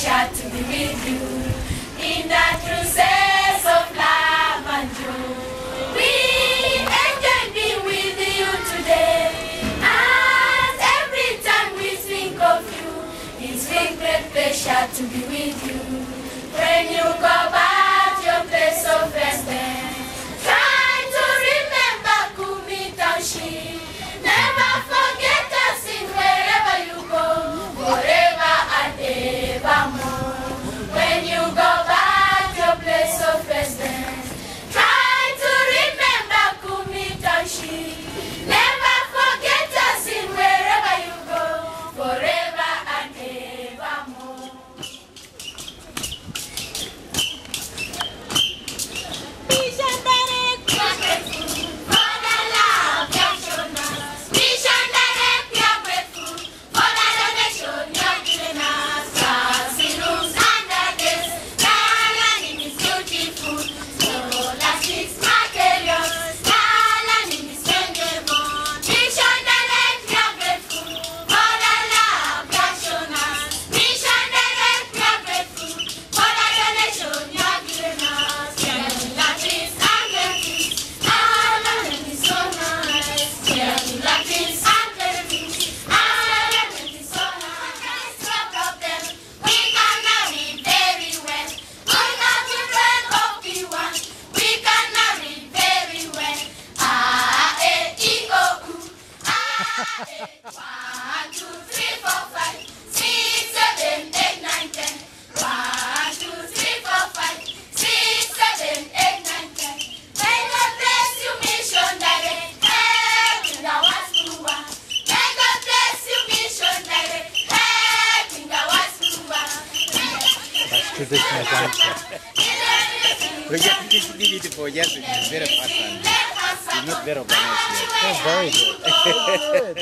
pleasure to be with you in the cruises of love and joy. We enjoy being with you today, and every time we think of you, it's with great pleasure to be with you. When you go back to your place of residence, try to remember Kumi Township. Never forget us in wherever you go, forever and evermore. When you go back to your place of residence, try to remember Kumi Township. Never forget us in wherever you go, forever and evermore. Traditional dance. Look at this beautiful yesterday. It's very fun. It's not very balanced yet. That's very good.